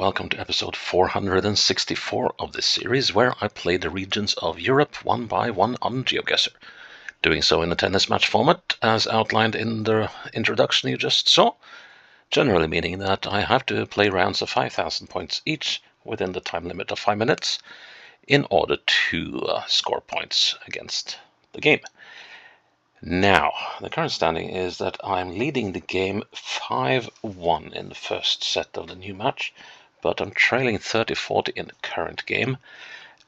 welcome to episode 464 of this series, where I play the regions of Europe one by one on GeoGuessr. Doing so in a tennis match format, as outlined in the introduction you just saw, generally meaning that I have to play rounds of 5,000 points each within the time limit of 5 minutes in order to score points against the game. Now, the current standing is that I'm leading the game 5-1 in the first set of the new match, but I'm trailing 30-40 in the current game,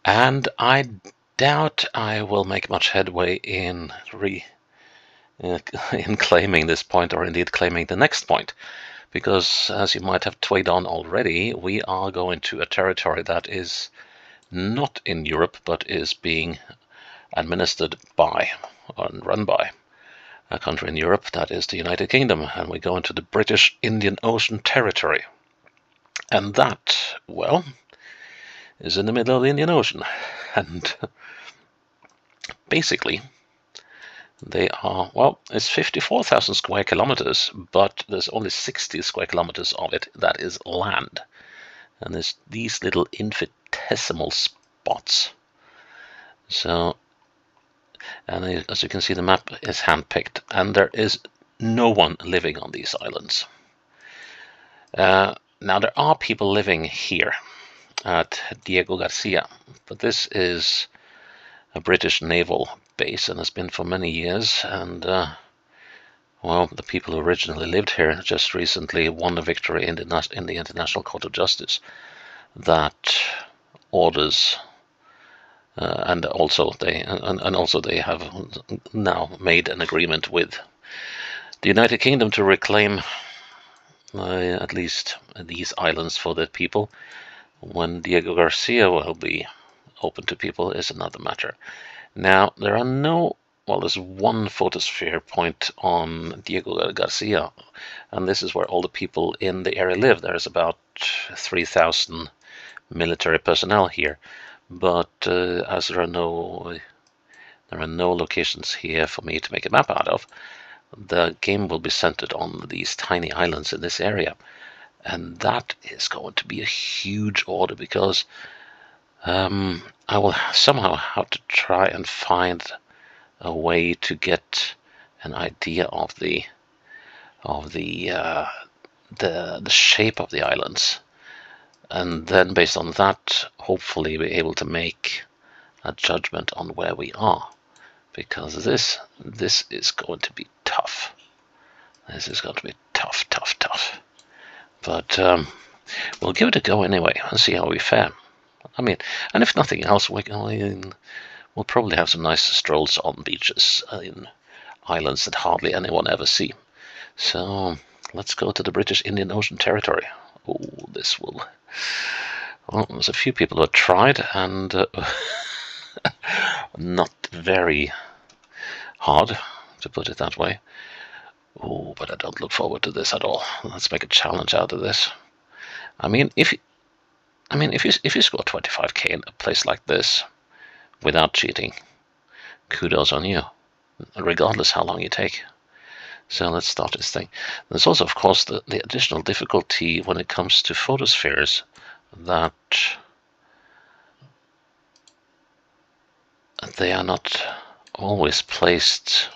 and I doubt I will make much headway in claiming this point, or indeed claiming the next point, because as you might have twigged on already, we are going to a territory that is not in Europe, but is being administered by and run by a country in Europe, that is the United Kingdom, and we go into the British Indian Ocean territory. And that, well, is in the middle of the Indian Ocean. And basically, they are, well, it's 54,000 square kilometers, but there's only 60 square kilometers of it that is land. And there's these little infinitesimal spots. So, and as you can see, the map is handpicked, and there is no one living on these islands. Now, there are people living here at GeoGuessr, but this is a British naval base and has been for many years, and well, the people who originally lived here just recently won a victory in the International Court of Justice that orders and also they have now made an agreement with the United Kingdom to reclaim at least these islands for the people. When GeoGuessr will be open to people is another matter. Now, there are no, well, there's one photosphere point on GeoGuessr, and this is where all the people in the area live. There's about 3,000 military personnel here, but as there are no locations here for me to make a map out of, the game will be centered on these tiny islands in this area, and that is going to be a huge order, because I will somehow have to try and find a way to get an idea of the shape of the islands, and then based on that, hopefully be able to make a judgment on where we are, because this is going to be tough. This is going to be tough. But we'll give it a go anyway and see how we fare. I mean, and if nothing else, we'll probably have some nice strolls on beaches in islands that hardly anyone ever see. So let's go to the British Indian Ocean territory. Oh, this will... Well, there's a few people who have tried, and not very hard, to put it that way. Oh, but I don't look forward to this at all. Let's make a challenge out of this. I mean, if you score 25k in a place like this without cheating, kudos on you, regardless how long you take. So let's start this thing. There's also, of course, the additional difficulty when it comes to photospheres, that they are not always placed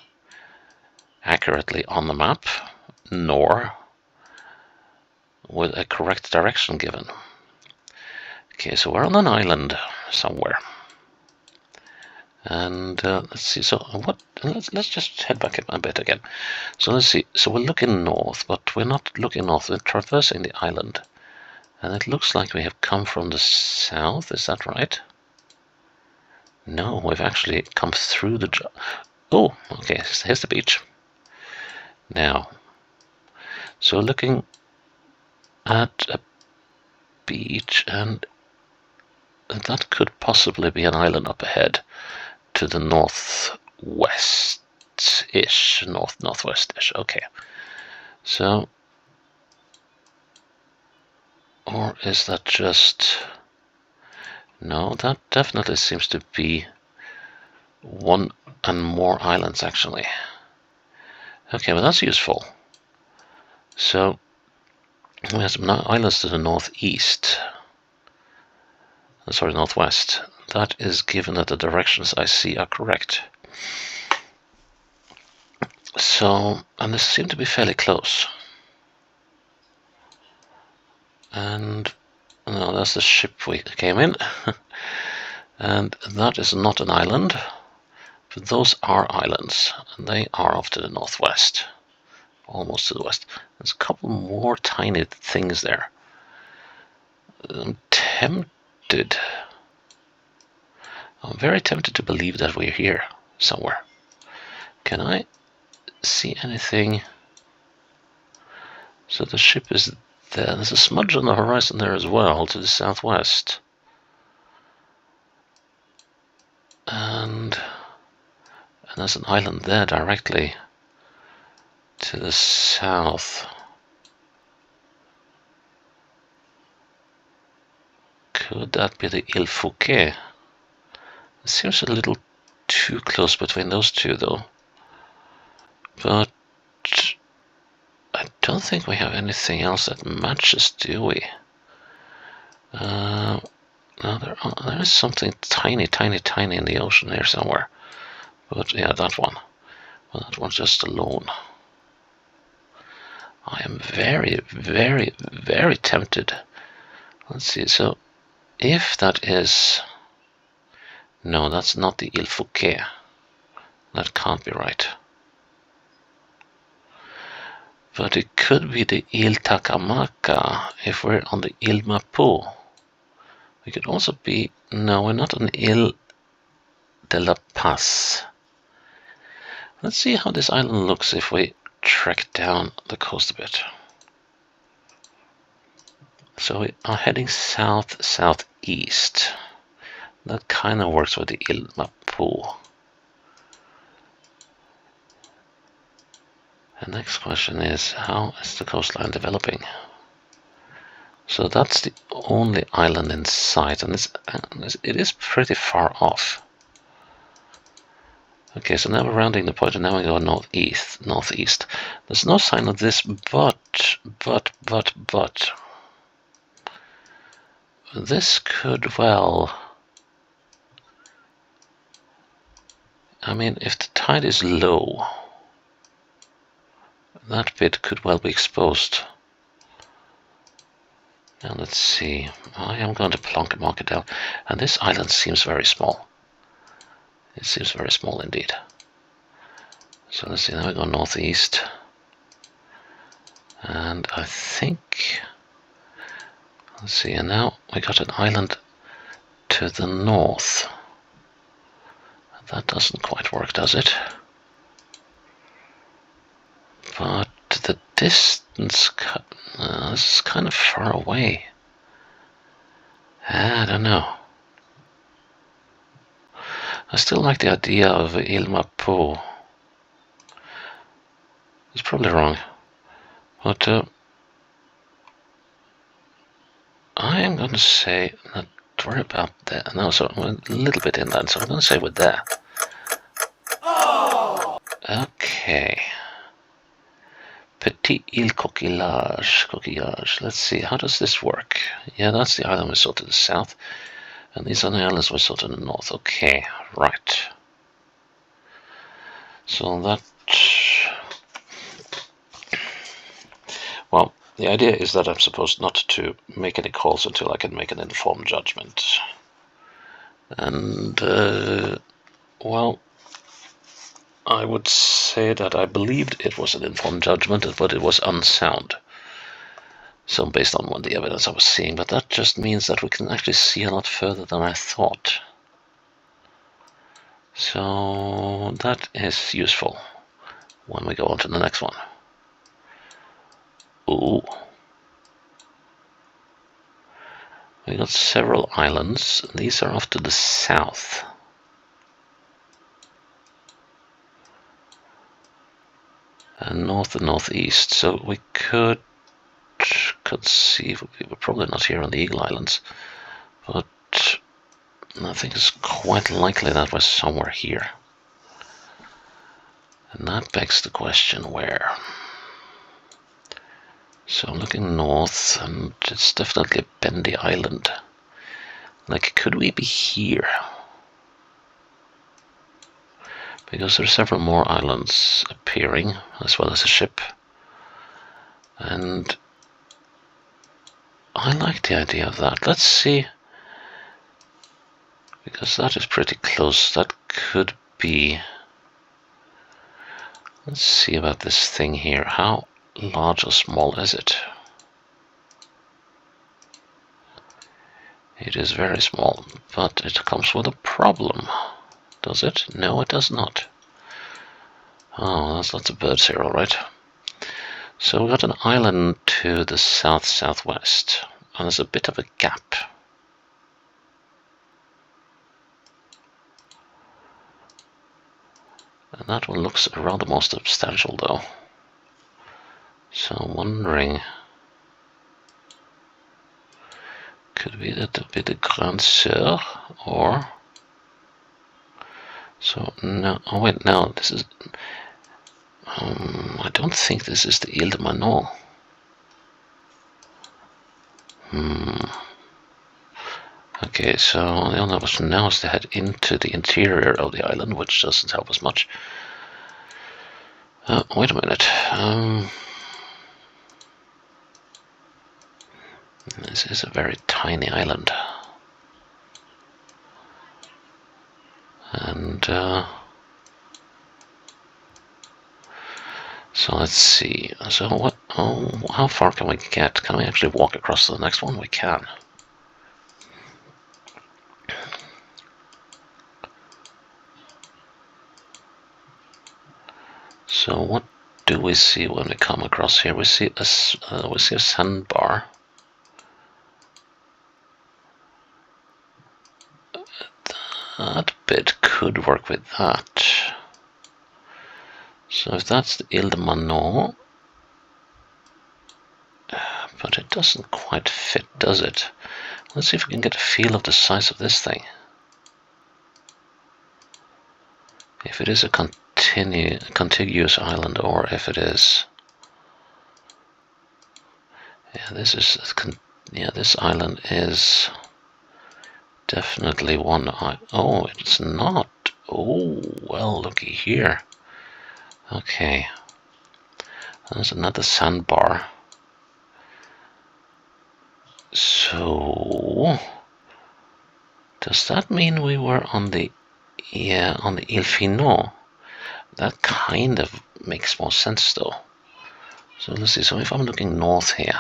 accurately on the map, nor with a correct direction given. Okay, so we're on an island somewhere, and let's see. So what? Let's just head back a bit again. So let's see. So we're looking north, but we're not looking north. We're traversing the island, and it looks like we have come from the south. Is that right? No, we've actually come through the... Oh, okay, here's the beach. Now, so we're looking at a beach, and that could possibly be an island up ahead to the northwest-ish, northwest-ish. Okay, so, or is that just... No, that definitely seems to be one and more islands, actually. Okay, well, that's useful. So We have some islands to the northeast. Sorry, northwest. That is given that the directions I see are correct. So, and this seemed to be fairly close. And no, that's the ship we came in. And that is not an island, but those are islands, and they are off to the northwest, almost to the west. There's a couple more tiny things there. I'm very tempted to believe that we're here somewhere. Can I see anything? So the ship is there. There's a smudge on the horizon there as well, to the southwest. And there's an island there directly to the south. Could that be the Île Fouquet? It seems a little too close between those two, though. But I don't think we have anything else that matches, do we? No, there is something tiny, tiny, tiny in the ocean here somewhere. But yeah, that one. Well, that one's just alone. I am very, very, very tempted. Let's see, so if that is... No, that's not the Île Fouquet. That can't be right. But it could be the Île Takamaka if we're on the Île Mapu. We could also be... No, we're not on Île de la Paz. Let's see how this island looks if we trek down the coast a bit. So we are heading south-southeast. That kind of works with the Île Mapu. The next question is, how is the coastline developing? So that's the only island in sight, and it is pretty far off. Okay, so now we're rounding the point, and now we go northeast. There's no sign of this, but this could well... I mean, if the tide is low, that bit could well be exposed. Now let's see. I am going to mark it down. And this island seems very small. It seems very small indeed. So let's see, now we go northeast. And I think... Let's see, and now we got an island to the north. That doesn't quite work, does it? But the distance... this is kind of far away. I don't know. I still like the idea of Île Mapu. It's probably wrong. But I am going to say that we're about there. No, so we're a little bit inland, so I'm going to say we're there. Okay. Petit Île Coquillage. Let's see, how does this work? Yeah, that's the island we saw to the south. And these are the islands we saw to the north. Okay, right. So that... Well, the idea is that I'm supposed not to make any calls until I can make an informed judgment. And, well, I would say that I believed it was an informed judgment, but it was unsound. So based on the evidence I was seeing, but that just means that we can actually see a lot further than I thought. So that is useful when we go on to the next one. Ooh. We got several islands. These are off to the south. And north and northeast. So we could see, we're probably not here on the Eagle Islands, but I think it's quite likely that we're somewhere here. And that begs the question, where? So I'm looking north, and it's definitely a bendy island. Like, could we be here? Because there are several more islands appearing, as well as a ship. And I like the idea of that. Let's see. Because that is pretty close. That could be... Let's see about this thing here. How large or small is it? It is very small, but it comes with a problem. Does it? No, it does not. Oh, there's lots of birds here, alright. So we've got an island to the south-southwest, and there's a bit of a gap. And that one looks rather more substantial, though. So I'm wondering... Could be that a bit of Grande Sœur, or... So, no, oh wait, no, this is... I don't think this is the Ile de Manon. Okay, so the only option now is to head into the interior of the island, which doesn't help us much. Wait a minute. This is a very tiny island. And so let's see. So what? Oh, how far can we get? Can we actually walk across to the next one? We can. So what do we see when we come across here? We see a sandbar. That bit could work with that. So if that's the Ile de Manon, but it doesn't quite fit, does it? Let's see if we can get a feel of the size of this thing. If it is a contiguous island, or if it is... Yeah, this is... Yeah, this island is definitely one... Oh, it's not. Oh, well, looky here. Okay. There's another sandbar. So... Does that mean we were on the... Yeah, on the Ile Finot? That kind of makes more sense, though. So let's see, so if I'm looking north here,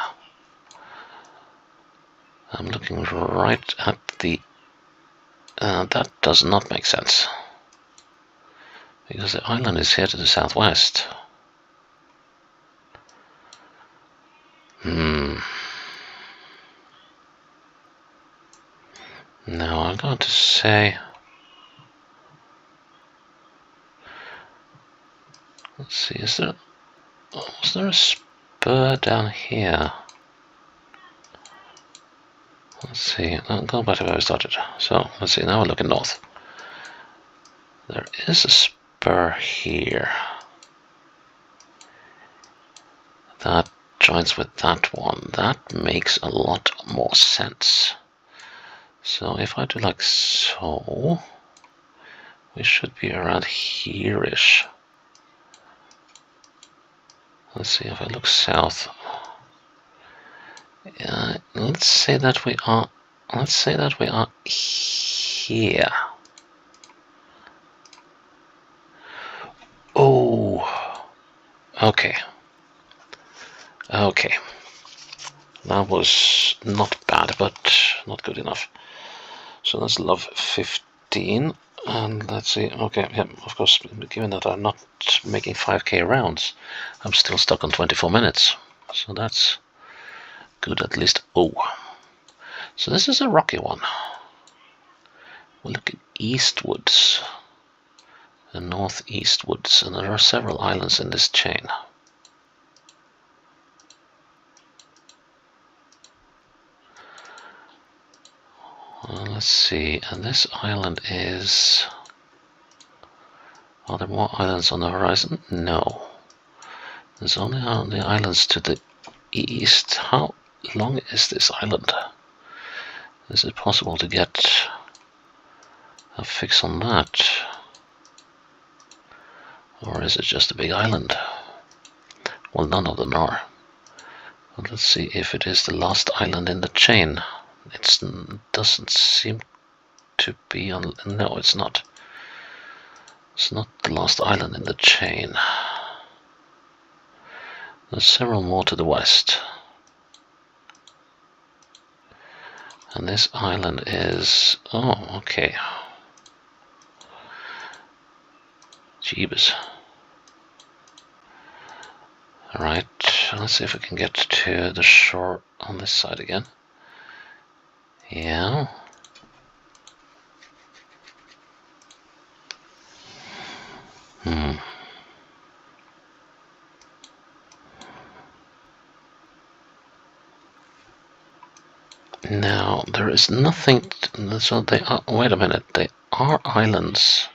I'm looking right at the... that does not make sense. Because the island is here to the southwest. No, I'm going to say... Let's see, was there a spur down here? Let's see, I'll go back to where we started. So, let's see, now we're looking north. There is a spur here. That joins with that one. That makes a lot more sense. So if I do like so, we should be around here-ish. Let's see if I look south. Let's say that we are. Let's say that we are here. Oh, okay. Okay. That was not bad, but not good enough. So that's love 15. And let's see, okay, yeah, of course, given that I'm not making 5k rounds, I'm still stuck on 24 minutes. So that's good at least. Oh, so this is a rocky one. We'll look at eastwards, the northeastwards, and there are several islands in this chain. Well, let's see, and this island is... Are there more islands on the horizon? No. There's only the islands to the east. How long is this island? Is it possible to get a fix on that? Or is it just a big island? Well, none of them are. But let's see if it is the last island in the chain. It doesn't seem to be on... No, it's not. It's not the last island in the chain. There's several more to the west. And this island is... Oh, okay. Jeebus. Alright, let's see if we can get to the shore on this side again. Yeah. Now, there is nothing... So they are... Wait a minute, they are islands.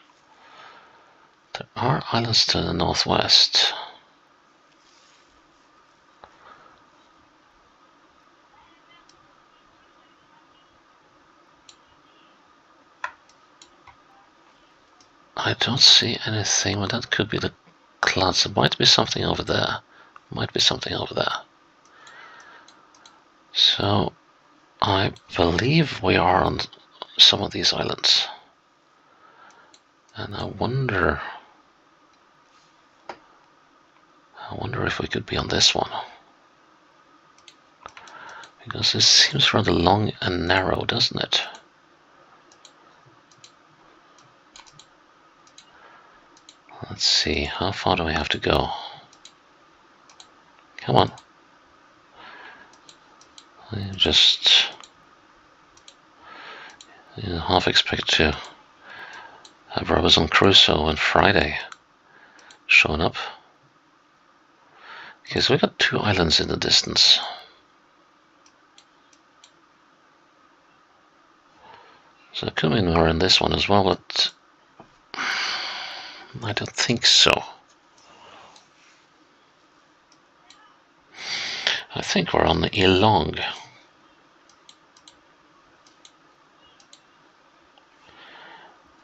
There are islands to the northwest. I don't see anything, but that could be the clouds. There might be something over there. Might be something over there. So, I believe we are on some of these islands. And I wonder if we could be on this one. Because this seems rather long and narrow, doesn't it? Let's see, how far do we have to go? Come on. I just half expect to have Robinson Crusoe on Friday showing up. Okay, so we got 2 islands in the distance. So it could mean we're in this one as well, but I don't think so. I think we're on the Ilong.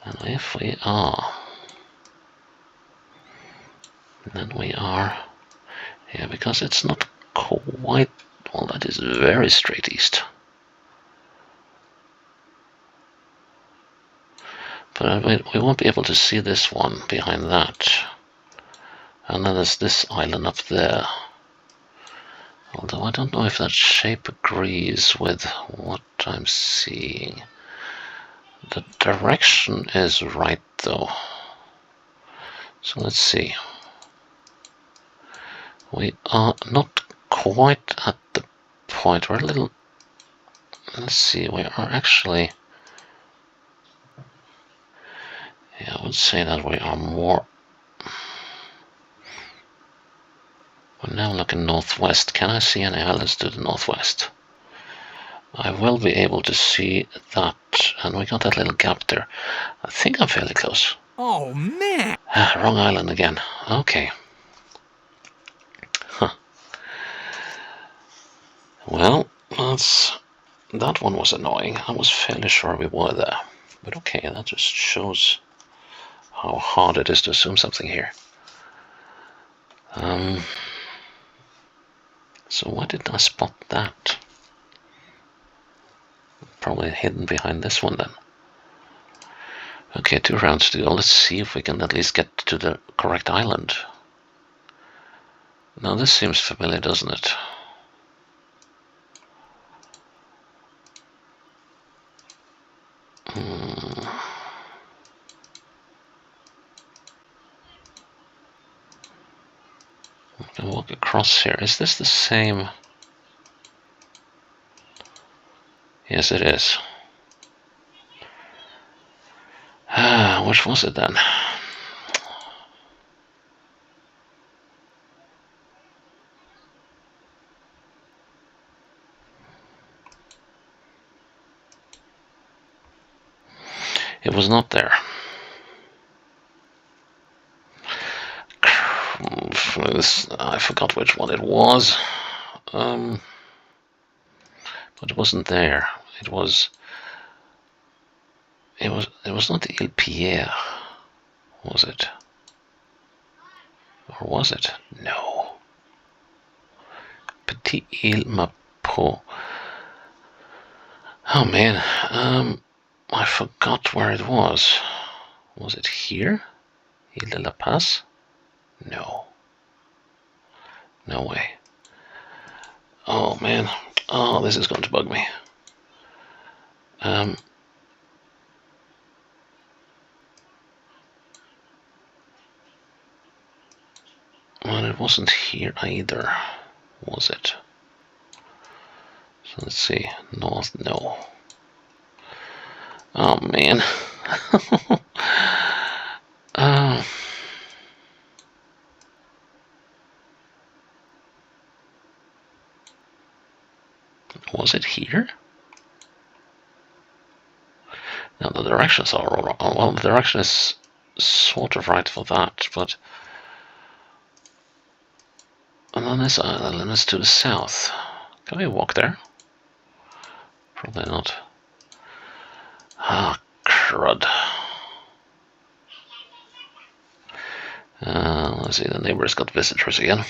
And if we are, then we are here, because it's not quite, well, that is very straight east. But we won't be able to see this one behind that. And then there's this island up there. Although I don't know if that shape agrees with what I'm seeing. The direction is right though. So let's see. We are not quite at the point. We're a little... Let's see, we are actually... Yeah, I would say that we are more... We're now looking northwest. Can I see any islands to the northwest? I will be able to see that. And we got that little gap there. I think I'm fairly close. Oh, man! Wrong island again. Okay. Huh. Well, that one was annoying. I was fairly sure we were there. But okay, that just shows how hard it is to assume something here. So why didn't I spot that? Probably hidden behind this one then. Okay, 2 rounds to go. Let's see if we can at least get to the correct island. Now this seems familiar, doesn't it? I can walk across here. Is this the same? Yes, it is. Which was it then? It was not there. I forgot which one it was. But it wasn't there. It was not the Ile Pierre, was it? Or was it? No. Petit Ile Mapo. Oh man, I forgot where it was. Was it here? Ile de la Paz? No. No way. Oh man. Oh, this is going to bug me. Well, it wasn't here either, was it? So let's see. North, no. Oh man. Was it here? Now the directions are all wrong. Well, the direction is sort of right for that, but and then this island is to the south. Can we walk there? Probably not. Ah, crud. Let's see, the neighbor's got visitors again.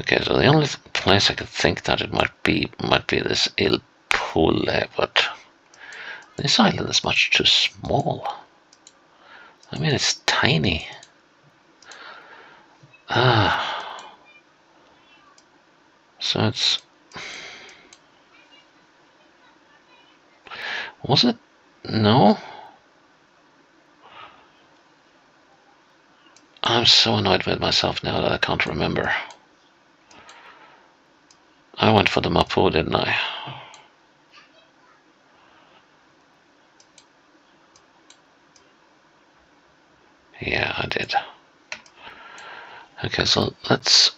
Okay, so the only place I could think that it might be this Il Pule, but this island is much too small. I mean, it's tiny. So it's... Was it? No? I'm so annoyed with myself now that I can't remember. I went for the Mapu, didn't I? Yeah, I did. Okay, so let's...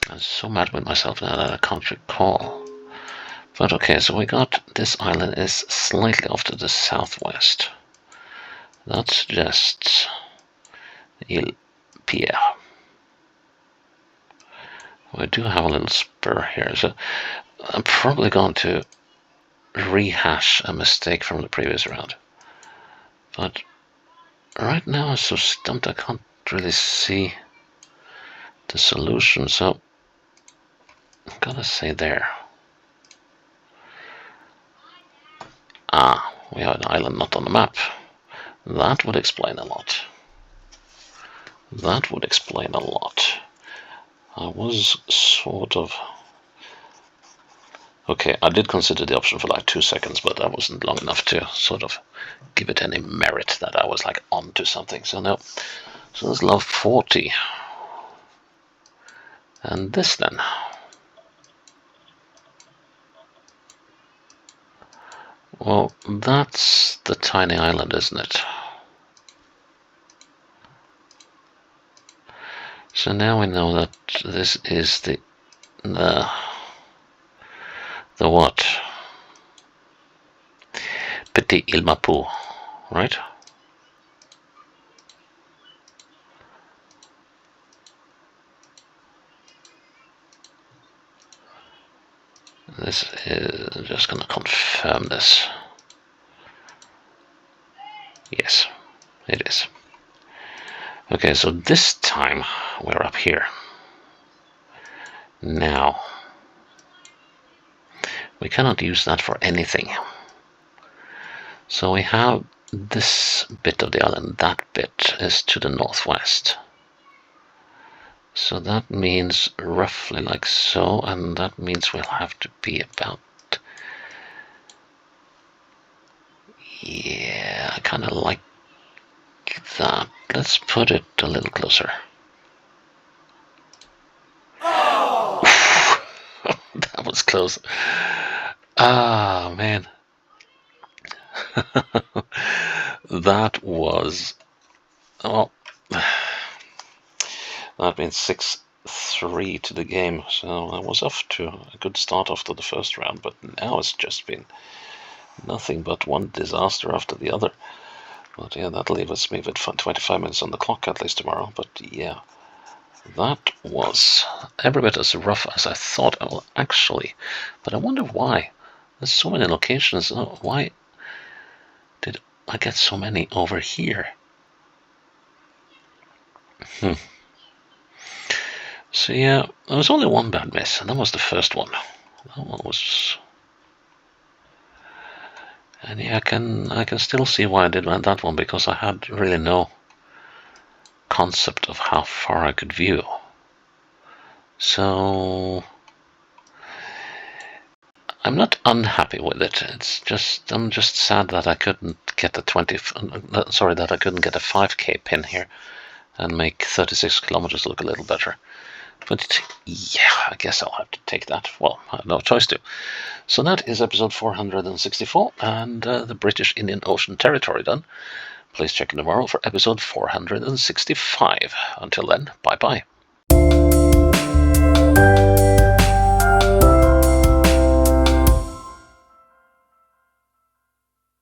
I'm so mad with myself now that I can't recall. But okay, so we got this island is slightly off to the southwest. That suggests Ile Pierre. We do have a little spur here, so I'm probably going to rehash a mistake from the previous round. But right now I'm so stumped I can't really see the solution, so I'm gonna say there. Ah, we have an island not on the map. That would explain a lot. That would explain a lot. I was sort of... Okay, I did consider the option for like 2 seconds, but that wasn't long enough to sort of give it any merit that I was like on to something. So no. So there's love 40. And this then. Well, that's the tiny island, isn't it? So now we know that this is the what? Petit Ile Mapu, right? This is just gonna confirm this. Yes, it is. Okay, so this time we're up here. Now, we cannot use that for anything. So we have this bit of the island, that bit is to the northwest. So that means roughly like so, and that means we'll have to be about... Yeah, I kind of like that. Let's put it a little closer. That was close. Ah, man. That was... Oh, that means 6 3 to the game, so I was off to a good start after the first round, but now it's just been nothing but one disaster after the other. But yeah, that leaves me with 25 minutes on the clock at least tomorrow. But yeah, that was every bit as rough as I thought. Well, actually, but I wonder why. There's so many locations. Why did I get so many over here? So yeah, there was only one bad miss, and that was the first one. That one was, and yeah, I can still see why I did that one, because I had really no concept of how far I could view. So I'm not unhappy with it. It's just I'm just sad that I couldn't get a 20. Sorry, that I couldn't get a 5K pin here and make 36 kilometers look a little better. But yeah, I guess I'll have to take that. Well, I have no choice to. So that is episode 464 and the British Indian Ocean Territory done. Please check in tomorrow for episode 465. Until then, bye bye.